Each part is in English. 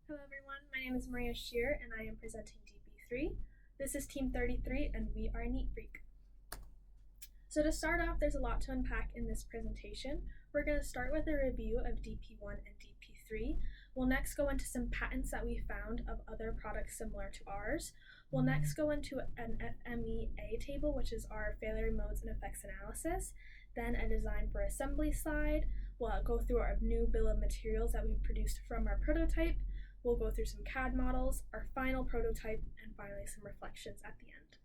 Hello everyone, my name is Maria Sherer and I am presenting DP3. This is Team 33 and we are Neat Freak. So to start off, there's a lot to unpack in this presentation. We're going to start with a review of DP1 and DP3. We'll next go into some patents that we found of other products similar to ours. We'll next go into an FMEA table, which is our failure modes and effects analysis, then a design for assembly slide. We'll go through our new bill of materials that we produced from our prototype. We'll go through some CAD models, our final prototype, and finally some reflections at the end.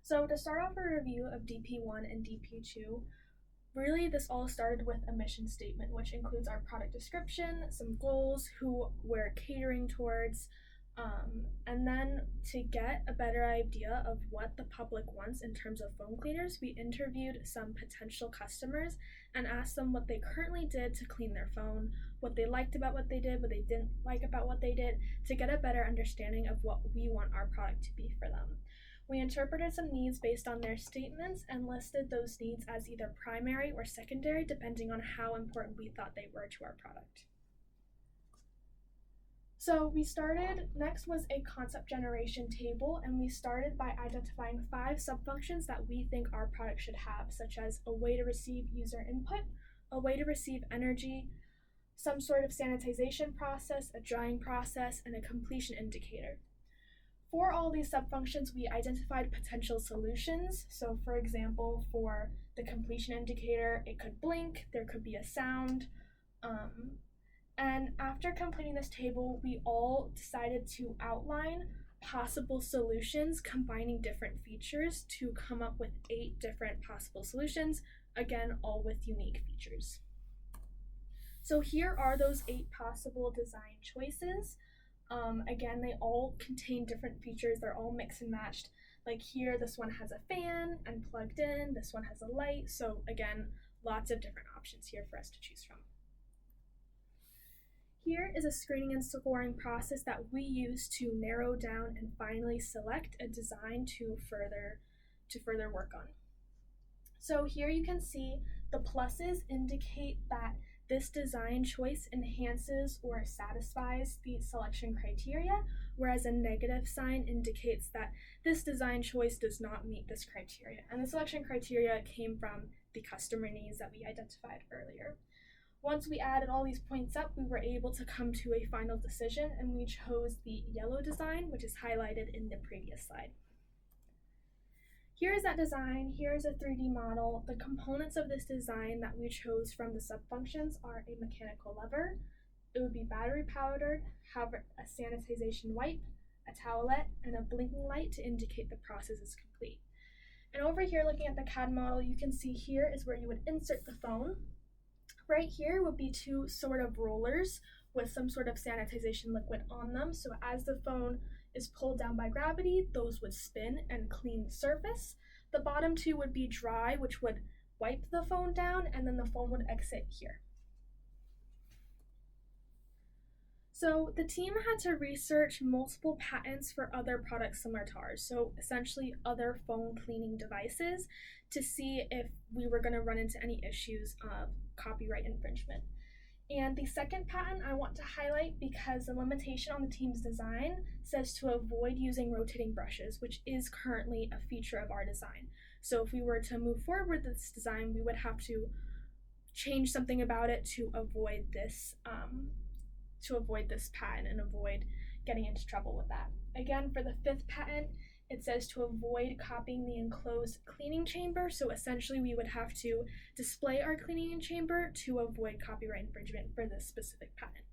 So to start off a review of DP1 and DP2, really this all started with a mission statement, which includes our product description, some goals, who we're catering towards, and then to get a better idea of what the public wants in terms of phone cleaners, we interviewed some potential customers and asked them what they currently did to clean their phone, what they liked about what they did, what they didn't like about what they did, to get a better understanding of what we want our product to be for them. We interpreted some needs based on their statements and listed those needs as either primary or secondary, depending on how important we thought they were to our product. So next was a concept generation table, and we started by identifying 5 subfunctions that we think our product should have, such as a way to receive user input, a way to receive energy, some sort of sanitization process, a drying process, and a completion indicator. For all these subfunctions, we identified potential solutions. So for example, for the completion indicator, it could blink, there could be a sound, and after completing this table, we all decided to outline possible solutions combining different features to come up with 8 different possible solutions, again, all with unique features. So here are those 8 possible design choices. Again, they all contain different features. They're all mixed and matched. Like here, this one has a fan and plugged in. This one has a light. So again, lots of different options here for us to choose from. Here is a screening and scoring process that we use to narrow down and finally select a design to further work on. So here you can see the pluses indicate that this design choice enhances or satisfies the selection criteria, whereas a negative sign indicates that this design choice does not meet this criteria. And the selection criteria came from the customer needs that we identified earlier. Once we added all these points up, we were able to come to a final decision, and we chose the yellow design, which is highlighted in the previous slide. Here's that design. Here's a 3D model. The components of this design that we chose from the subfunctions are a mechanical lever. It would be battery powered, have a sanitization wipe, a towelette, and a blinking light to indicate the process is complete. And over here, looking at the CAD model, you can see here is where you would insert the phone. Right here would be 2 sort of rollers with some sort of sanitization liquid on them. So as the phone is pulled down by gravity, those would spin and clean the surface. The bottom 2 would be dry, which would wipe the phone down, and then the phone would exit here. So the team had to research multiple patents for other products similar to ours, so essentially other phone cleaning devices, to see if we were going to run into any issues of copyright infringement. And the second patent I want to highlight because the limitation on the team's design says to avoid using rotating brushes, which is currently a feature of our design. So if we were to move forward with this design, we would have to change something about it to avoid this patent and avoid getting into trouble with that. Again, for the 5th patent, it says to avoid copying the enclosed cleaning chamber. So essentially we would have to display our cleaning chamber to avoid copyright infringement for this specific patent.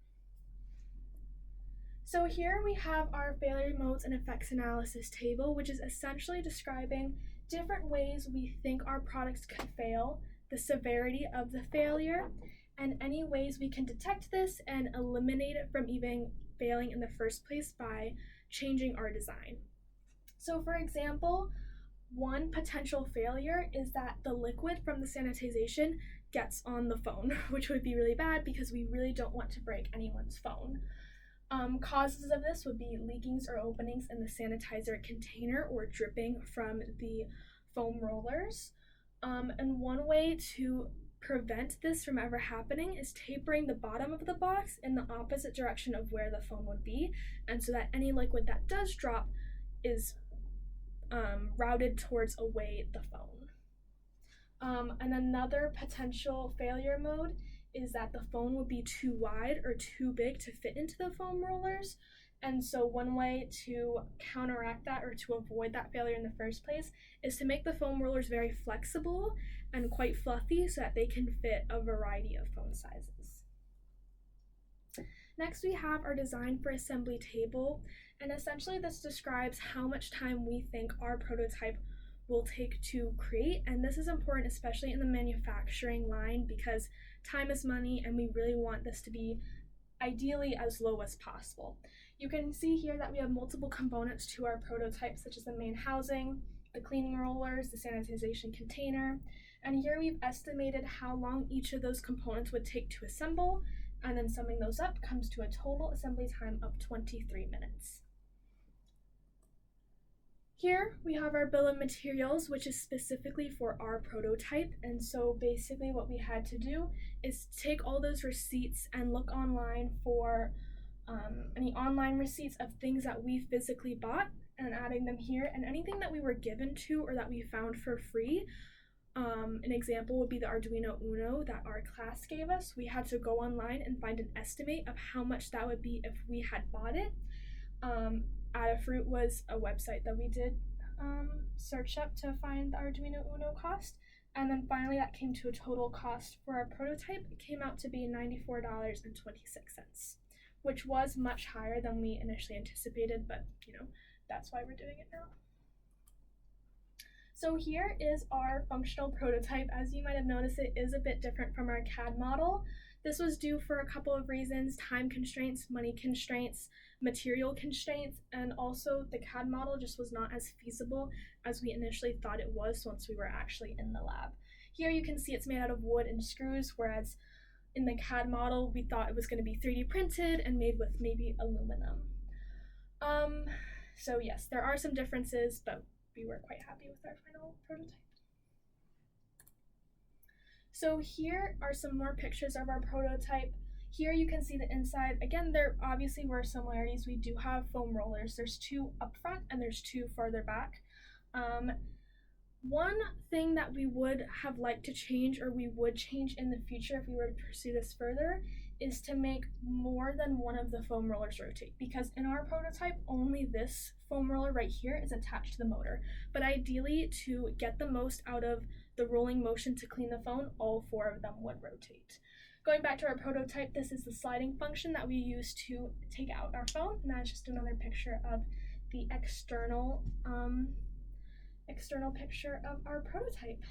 So here we have our failure modes and effects analysis table, which is essentially describing different ways we think our products could fail, the severity of the failure, and any ways we can detect this and eliminate it from even failing in the first place by changing our design. So for example, one potential failure is that the liquid from the sanitization gets on the phone, which would be really bad because we really don't want to break anyone's phone. Causes of this would be leakings or openings in the sanitizer container or dripping from the foam rollers. And one way to prevent this from ever happening is tapering the bottom of the box in the opposite direction of where the phone would be, and so that any liquid that does drop is routed towards away the phone. And another potential failure mode is that the phone would be too wide or too big to fit into the foam rollers. And so one way to counteract that or to avoid that failure in the first place is to make the foam rollers very flexible and quite fluffy so that they can fit a variety of phone sizes. Next, we have our design for assembly table, and essentially this describes how much time we think our prototype will take to create, and this is important especially in the manufacturing line because time is money and we really want this to be ideally as low as possible. You can see here that we have multiple components to our prototype, such as the main housing, the cleaning rollers, the sanitization container, and here we've estimated how long each of those components would take to assemble, and then summing those up comes to a total assembly time of 23 minutes. Here we have our bill of materials, which is specifically for our prototype, and so basically what we had to do is take all those receipts and look online for any online receipts of things that we physically bought and adding them here, and anything that we were given to or that we found for free. An example would be the Arduino Uno that our class gave us. We had to go online and find an estimate of how much that would be if we had bought it. Adafruit was a website that we did search up to find the Arduino Uno cost, and then finally that came to a total cost for our prototype. It came out to be $94.26, which was much higher than we initially anticipated, but that's why we're doing it now. So here is our functional prototype. As you might have noticed, it is a bit different from our CAD model. This was due for a couple of reasons: time constraints, money constraints, material constraints, and also the CAD model just was not as feasible as we initially thought it was once we were actually in the lab. Here you can see it's made out of wood and screws, whereas in the CAD model we thought it was going to be 3D printed and made with maybe aluminum. So yes, there are some differences, but we were quite happy with our final prototype. So here are some more pictures of our prototype. Here you can see the inside. Again, there obviously were similarities. We do have foam rollers. There's two up front and there's two farther back. One thing that we would have liked to change, or we would change in the future if we were to pursue this further, is to make more than one of the foam rollers rotate, because in our prototype only this foam roller right here is attached to the motor, but ideally to get the most out of the rolling motion to clean the phone, all four of them would rotate. Going back to our prototype, this is the sliding function that we use to take out our phone, and that's just another picture of the external picture of our prototype.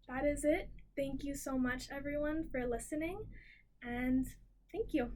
That is it. Thank you so much, everyone, for listening, and thank you.